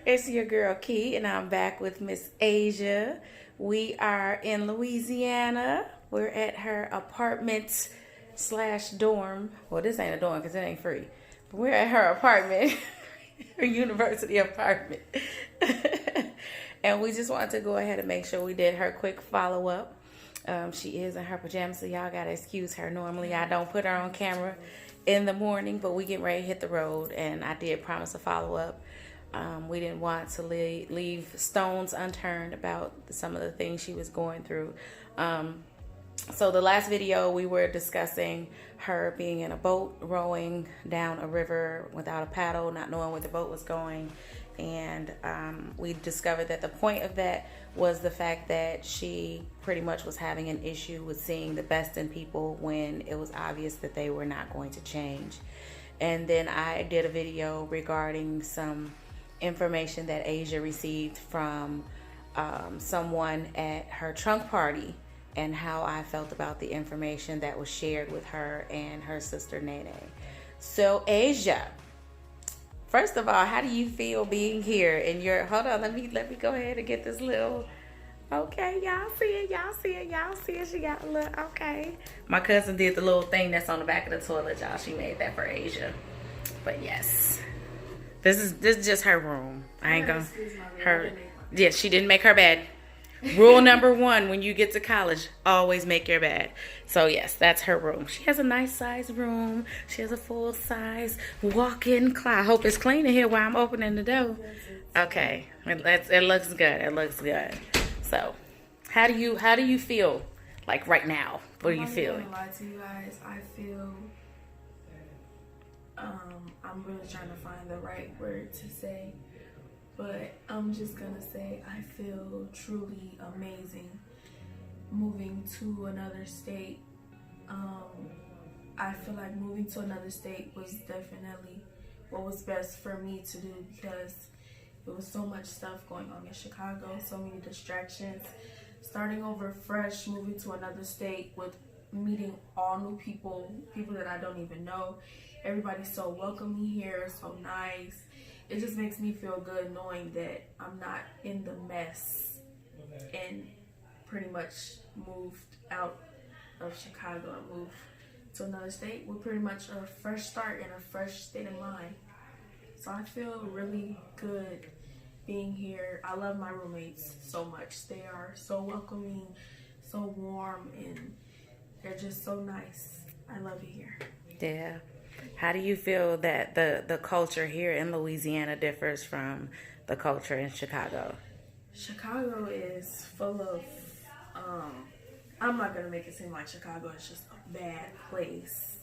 It's your girl Key, and I'm back with Miss Asia. We are in Louisiana. We're at her apartment slash dorm. Well, this ain't a dorm because it ain't free. But we're at her apartment, her university apartment. And we just wanted to go ahead and make sure we did her quick follow up. She is in her pajamas, so y'all gotta excuse her. Normally, I don't put her on camera in the morning, but we get ready to hit the road, and I did promise a follow up. We didn't want to leave stones unturned about some of the things she was going through. So the last video we were discussing her being in a boat rowing down a river without a paddle, not knowing where the boat was going. And we discovered that the point of that was the fact that she pretty much was having an issue with seeing the best in people when it was obvious that they were not going to change. And then I did a video regarding some information that Asia received from someone at her trunk party and how I felt about the information that was shared with her and her sister Nene. So Asia, first of all, how do you feel being here in your, hold on, let me go ahead and get this little, okay, y'all see it, she got a little, okay. My cousin did the little thing that's on the back of the toilet, y'all. She made that for Asia. But yes, this is just her room. I ain't gonna, yeah, she didn't make her bed. Rule number 1 when you get to college, always make your bed. So yes, that's her room. She has a nice size room. She has a full size walk-in closet. I hope it's clean in here while I'm opening the door. Okay, it looks good. It looks good. So, how do you feel like right now? What are you feeling? I'm not gonna lie to you guys. I feel I'm really trying to find the right word to say. But I'm just gonna say I feel truly amazing moving to another state. I feel like moving to another state was definitely what was best for me to do because there was so much stuff going on in Chicago, so many distractions. Starting over fresh, moving to another state with meeting all new people that I don't even know. Everybody's so welcoming here, so nice. It just makes me feel good knowing that I'm not in the mess and pretty much moved out of Chicago and moved to another state with pretty much a fresh start and a fresh state of mind. So I feel really good being here. I love my roommates so much. They are so welcoming, so warm, and they're just so nice. I love it here. Yeah. How do you feel that the culture here in Louisiana differs from the culture in Chicago? Chicago is full of, I'm not going to make it seem like Chicago is just a bad place.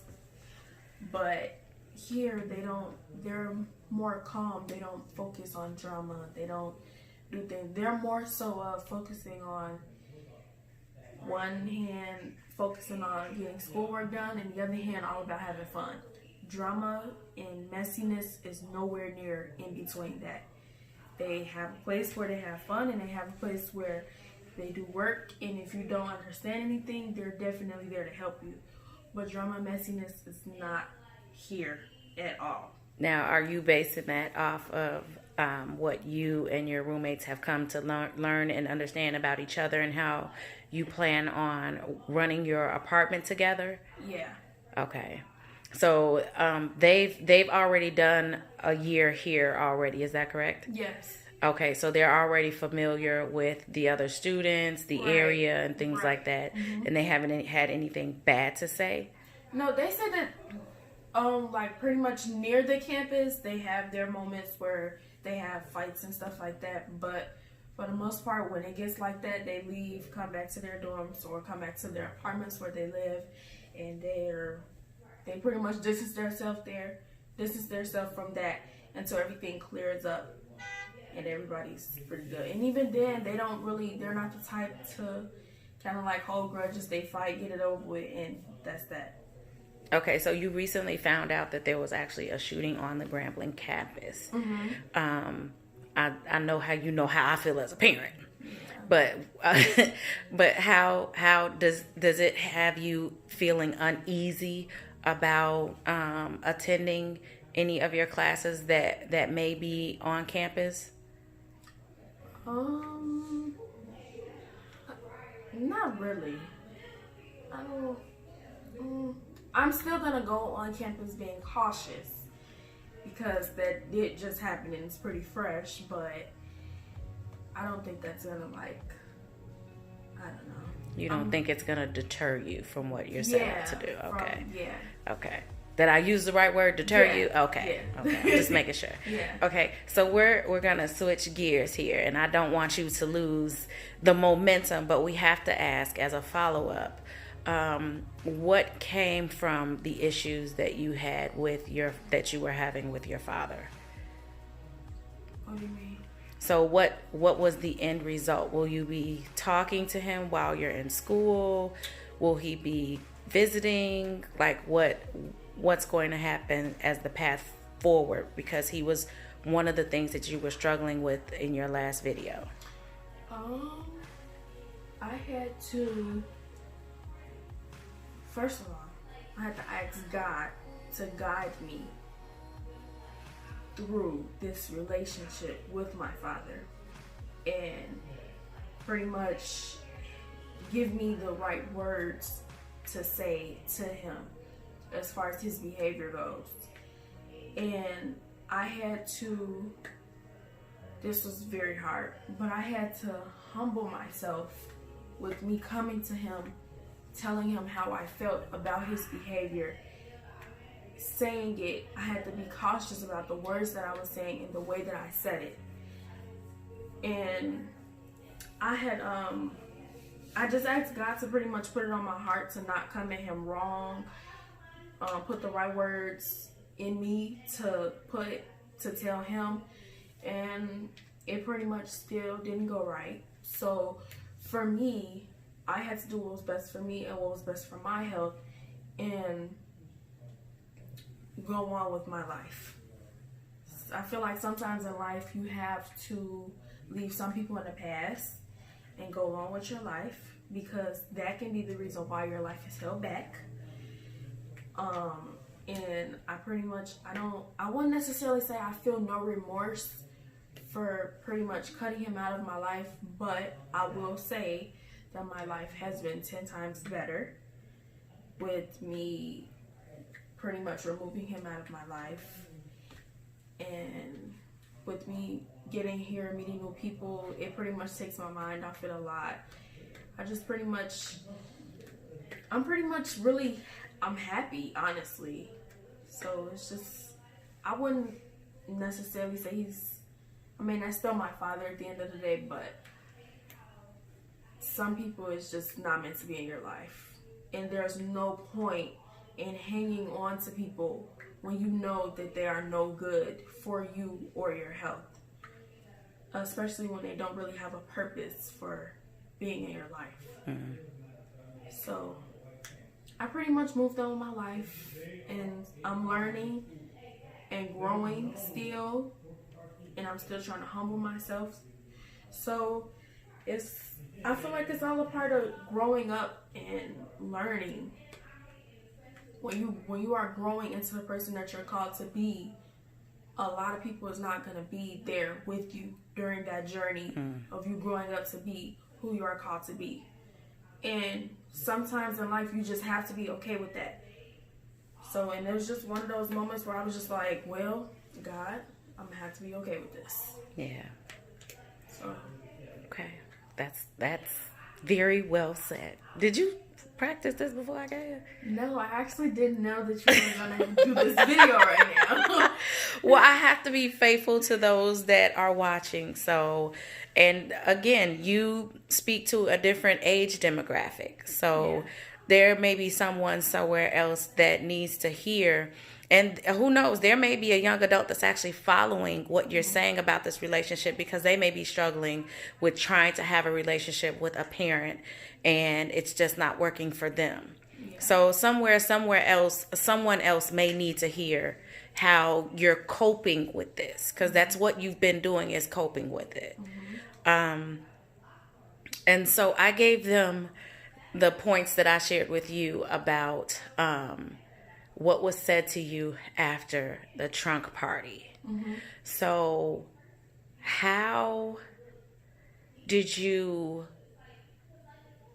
But here they're more calm. They don't focus on drama. They don't do things. They're more so focusing on, one hand, focusing on getting schoolwork done, and the other hand, all about having fun. Drama and messiness is nowhere near in between that. They have a place where they have fun, and they have a place where they do work, and if you don't understand anything, they're definitely there to help you. But drama and messiness is not here at all. Now, are you basing that off of what you and your roommates have come to learn and understand about each other and how you plan on running your apartment together? Yeah. Okay. So they've already done a year here already. Is that correct? Yes. Okay, so they're already familiar with the other students, the area, and things like that, and they haven't had anything bad to say? No, they said that like pretty much near the campus, they have their moments where they have fights and stuff like that, but for the most part, when it gets like that, they leave, come back to their dorms or come back to their apartments where they live, and they pretty much distance themselves from that until everything clears up and everybody's pretty good. And even then, they're not the type to kind of like hold grudges. They fight, get it over with, and that's that. Okay, so you recently found out that there was actually a shooting on the Grambling campus. Mm-hmm. I know how I feel as a parent, but how does it have you feeling uneasy about attending any of your classes that may be on campus? Not really. I don't. I'm still gonna go on campus being cautious because that did just happen and it's pretty fresh, but I don't think that's gonna I don't know. You don't think it's gonna deter you from what you're setting out to do? Okay. Yeah. Okay. Did I use the right word? Deter Yeah. you? Okay. Yeah. Okay. I'm just making sure. Yeah. Okay. So we're gonna switch gears here, and I don't want you to lose the momentum, but we have to ask as a follow up, what came from the issues that you had that you were having with your father? What do you mean? So what was the end result? Will you be talking to him while you're in school? Will he be visiting? Like what's going to happen as the path forward? Because he was one of the things that you were struggling with in your last video. I had to, first of all, I had to ask God to guide me through this relationship with my father and pretty much give me the right words to say to him as far as his behavior goes. And I had to, this was very hard, but I had to humble myself with me coming to him, telling him how I felt about his behavior, saying it. I had to be cautious about the words that I was saying and the way that I said it. And I had I just asked God to pretty much put it on my heart to not come at him wrong, put the right words in me to tell him, and it pretty much still didn't go right. So for me, I had to do what was best for me and what was best for my health and go on with my life. I feel like sometimes in life you have to leave some people in the past and go on with your life, because that can be the reason why your life is held back. And I wouldn't necessarily say I feel no remorse for pretty much cutting him out of my life, but I will say that my life has been 10 times better with me pretty much removing him out of my life, and with me getting here, meeting new people. It pretty much takes my mind off it a lot. I'm happy, honestly. So it's just, I wouldn't necessarily say that's still my father at the end of the day, but some people it's just not meant to be in your life. And there's no point in hanging on to people when you know that they are no good for you or your health, especially when they don't really have a purpose for being in your life. Mm-hmm. So I pretty much moved on with my life, and I'm learning and growing still, and I'm still trying to humble myself. So I feel like it's all a part of growing up and learning. When you are growing into the person that you're called to be, a lot of people is not going to be there with you during that journey of you growing up to be who you are called to be. And sometimes in life, you just have to be okay with that. So, and it was just one of those moments where I was just like, well, God, I'm going to have to be okay with this. Yeah. So. Okay. That's very well said. Did you practice this before I got here? No, I actually didn't know that you were going to do this video right now. Well, I have to be faithful to those that are watching. So, and again, you speak to a different age demographic. So there may be someone somewhere else that needs to hear. And who knows, there may be a young adult that's actually following what you're saying about this relationship, because they may be struggling with trying to have a relationship with a parent and it's just not working for them. Yeah. So someone else may need to hear how you're coping with this, because that's what you've been doing, is coping with it. Mm-hmm. And so I gave them the points that I shared with you about what was said to you after the trunk party. So how did you,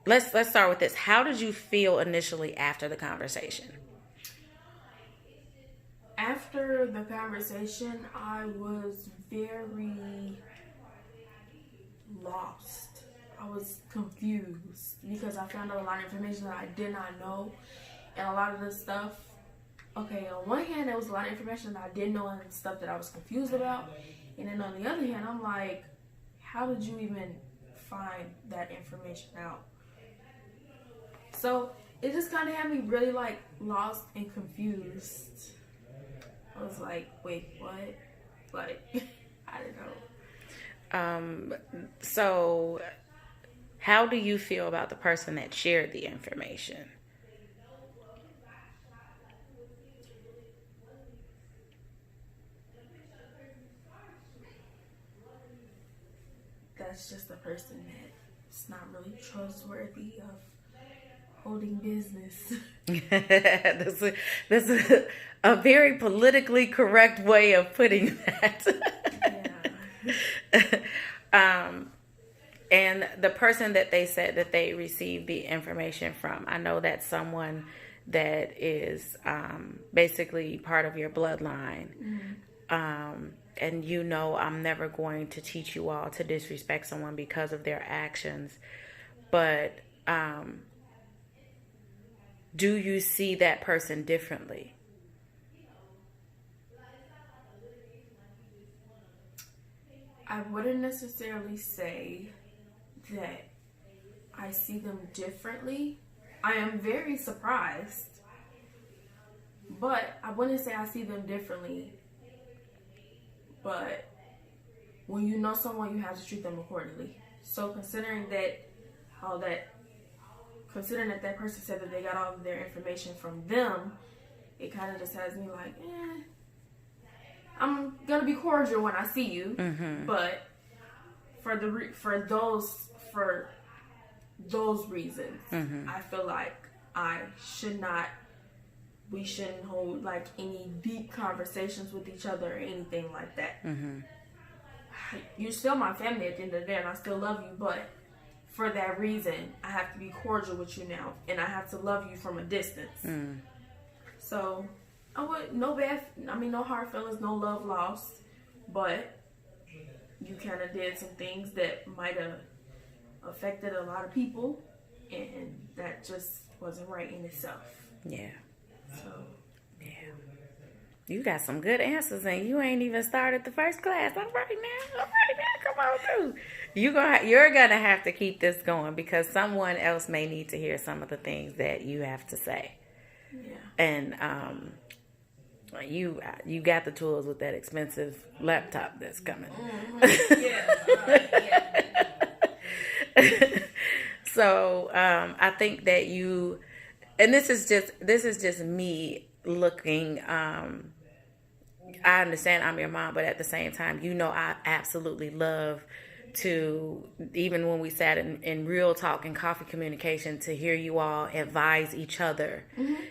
let's start with this. How did you feel initially after the conversation? After the conversation, I was very lost. I was confused because I found out a lot of information that I did not know. And a lot of the stuff, okay, on one hand, there was a lot of information that I didn't know and stuff that I was confused about. And then on the other hand, I'm like, how did you even find that information out? So it just kind of had me really like lost and confused. I was like, wait, what? Like, I don't know. So how do you feel about the person that shared the information? That's just a person that's not really trustworthy of holding business. That's a very politically correct way of putting that. Yeah. And the person that they said that they received the information from, I know that's someone that is basically part of your bloodline. And you know, I'm never going to teach you all to disrespect someone because of their actions. But do you see that person differently? I wouldn't necessarily say that I see them differently. I am very surprised, but I wouldn't say I see them differently. But when you know someone, you have to treat them accordingly. So considering that that person said that they got all of their information from them, it kind of just has me like, I'm gonna be cordial when I see you, but for those reasons, I feel like we shouldn't hold like any deep conversations with each other or anything like that. You're still my family at the end of the day, and I still love you, but for that reason, I have to be cordial with you now, and I have to love you from a distance. So no hard feelings, no love lost, but you kind of did some things that might have affected a lot of people, and that just wasn't right in itself. Yeah. So, yeah. You got some good answers, and you ain't even started the first class. All right now, come on through. You're gonna have to keep this going because someone else may need to hear some of the things that you have to say. Yeah. And you got the tools with that expensive laptop that's coming. So I think that you, and this is just me looking. I understand I'm your mom, but at the same time, you know, I absolutely love to, even when we sat in real talk and coffee communication, to hear you all advise each other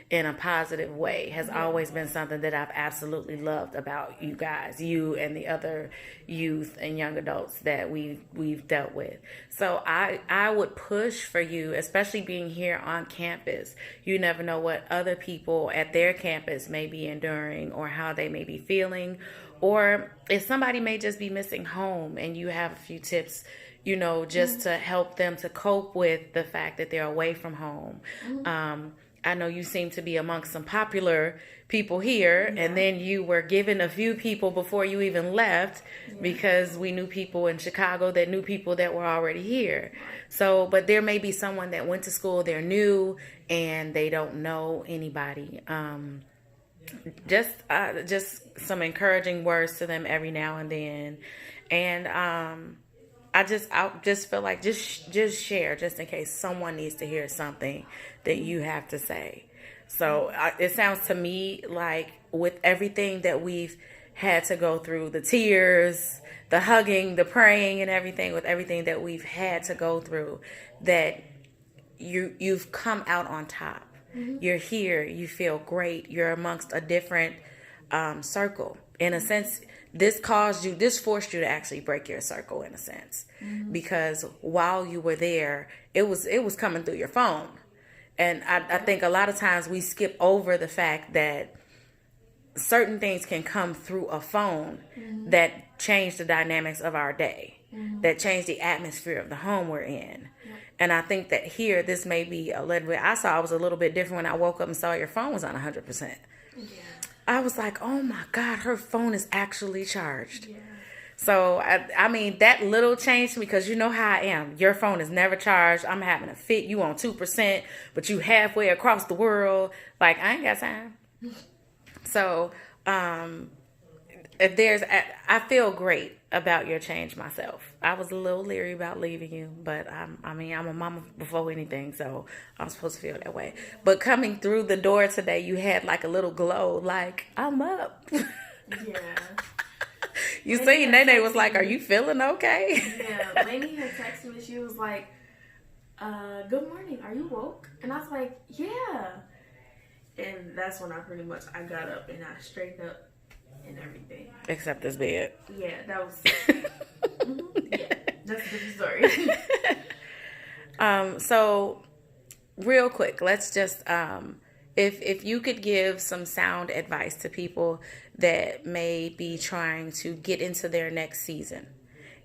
in a positive way has always been something that I've absolutely loved about you guys, you and the other youth and young adults that we've dealt with. So I would push for you, especially being here on campus. You never know what other people at their campus may be enduring or how they may be feeling. Or if somebody may just be missing home and you have a few tips, you know, just to help them to cope with the fact that they're away from home. I know you seem to be amongst some popular people here, and then you were given a few people before you even left because we knew people in Chicago that knew people that were already here. So, but there may be someone that went to school, they're new, and they don't know anybody. Just some encouraging words to them every now and then, and I just feel like just share, just in case someone needs to hear something that you have to say. So it sounds to me like with everything that we've had to go through, the tears, the hugging, the praying, and everything, with everything that we've had to go through, that you've come out on top. You're here, you feel great, you're amongst a different circle. In a sense, this forced you to actually break your circle in a sense. Because while you were there, it was coming through your phone. And I think a lot of times we skip over the fact that certain things can come through a phone that change the dynamics of our day, that change the atmosphere of the home we're in. And I think that here, this may be a little bit, I was a little bit different when I woke up and saw your phone was on 100%. Yeah. I was like, oh my God, her phone is actually charged. Yeah. So, I mean, that little changed me because you know how I am. Your phone is never charged. I'm having a fit. You on 2%, but you halfway across the world. Like, I ain't got time. So, I feel great about your change myself. I was a little leery about leaving you, but I'm a mama before anything, so I'm supposed to feel that way. But coming through the door today, you had like a little glow, like, I'm up. Yeah. You see, Nene was like, are you feeling okay? Yeah, Lainey had texted me. She was like, good morning, are you woke? And I was like, yeah. And that's when I got up and I straightened up and everything. Except this bed. Yeah, that was... Yeah, that's a different story. So, real quick, let's just... If you could give some sound advice to people that may be trying to get into their next season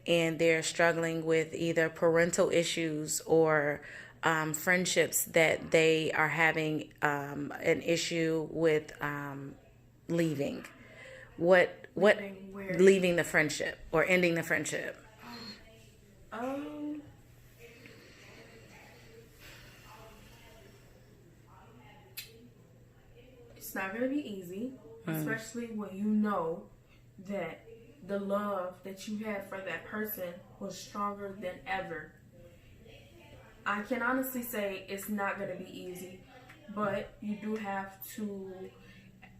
and they're struggling with either parental issues or friendships that they are having an issue with leaving, leaving the friendship or ending the friendship? It's not going to be easy, especially when you know that the love that you had for that person was stronger than ever. I can honestly say it's not going to be easy, but you do have to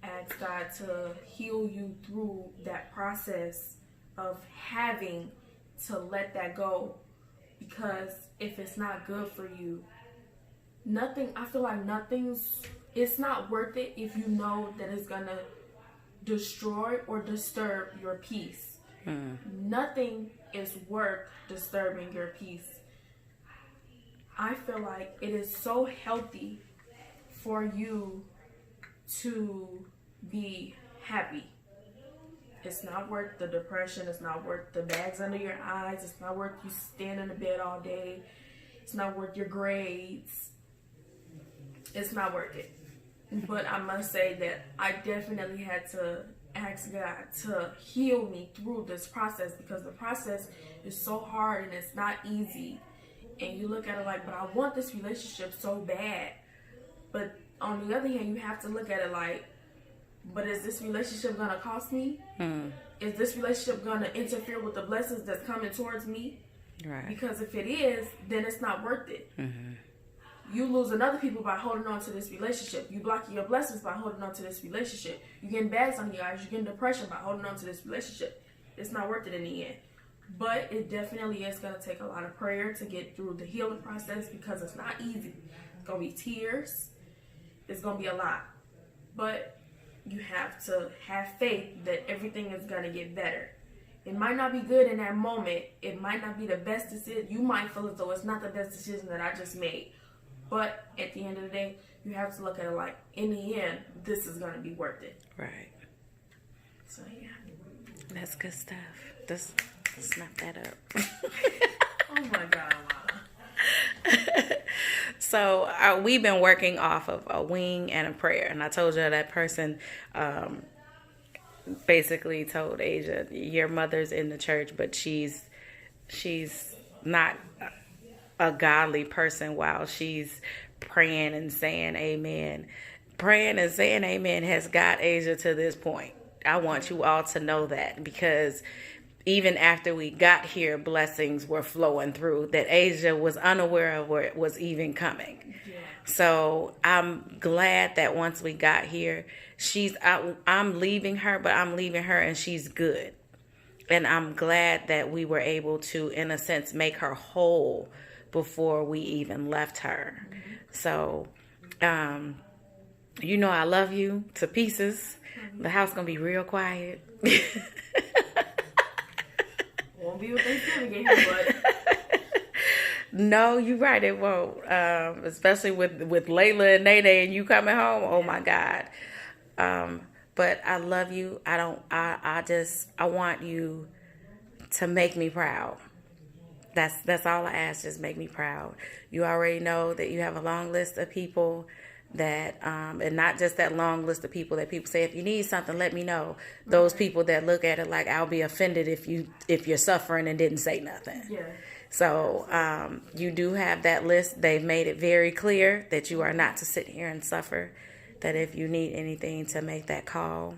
ask God to heal you through that process of having to let that go, because if it's not good for you, I feel like it's not worth it if you know that it's gonna destroy or disturb your peace. Nothing is worth disturbing your peace. I feel like it is so healthy for you to be happy. It's not worth the depression. It's not worth the bags under your eyes. It's not worth you staying in the bed all day. It's not worth your grades. It's not worth it. But I must say that I definitely had to ask God to heal me through this process, because the process is so hard and it's not easy. And you look at it like, but I want this relationship so bad. But on the other hand, you have to look at it like, but is this relationship going to cost me? Is this relationship going to interfere with the blessings that's coming towards me? Right. Because if it is, then it's not worth it. You losing other people by holding on to this relationship. You blocking your blessings by holding on to this relationship. You getting bags on your eyes. You getting depression by holding on to this relationship. It's not worth it in the end. But it definitely is going to take a lot of prayer to get through the healing process, because it's not easy. It's going to be tears. It's going to be a lot. But you have to have faith that everything is going to get better. It might not be good in that moment. It might not be the best decision. You might feel as though it's not the best decision that I just made. But at the end of the day, you have to look at it like, in the end, this is going to be worth it. Right. So, yeah. That's good stuff. Let's snap that up. Oh, my God, Alana. So we've been working off of a wing and a prayer. And I told you that person basically told Asia, your mother's in the church, but she's not a godly person while she's praying and saying amen. Praying and saying amen has got Asia to this point. I want you all to know that, because even after we got here, blessings were flowing through that Asia was unaware of where it was even coming. Yeah. So I'm glad that once we got here, I'm leaving her, but I'm leaving her and she's good. And I'm glad that we were able to, in a sense, make her whole before we even left her. So You know I love you to pieces. The house gonna be real quiet. Won't be with Thanksgiving here, but No, you're right. It won't. Especially with Layla and Nene and you coming home. Oh my God. But I love you. I want you to make me proud. That's all I ask. Just make me proud. You already know that you have a long list of people that, and not just that long list of people that people say, if you need something, let me know. Those people that look at it like I'll be offended if you're suffering and didn't say nothing. yeah. So you do have that list. They've made it very clear that you are not to sit here and suffer. That if you need anything, to make that call.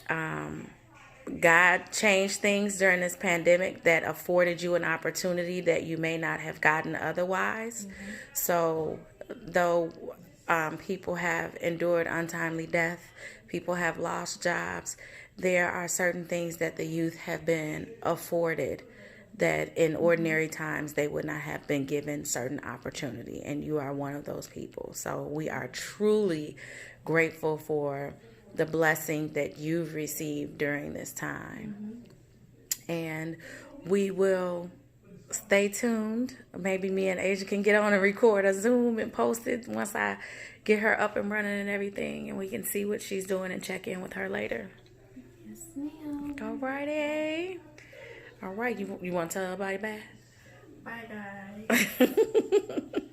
God changed things during this pandemic that afforded you an opportunity that you may not have gotten otherwise. Mm-hmm. So though people have endured untimely death, people have lost jobs, there are certain things that the youth have been afforded that in ordinary times they would not have been given certain opportunity, and you are one of those people. So we are truly grateful for the blessing that you've received during this time. And we will stay tuned. Maybe me and Asia can get on and record a Zoom and post it once I get her up and running and everything, and we can see what she's doing and check in with her later. Yes, ma'am. All righty. All right, you want to tell everybody bye? Bye, guys.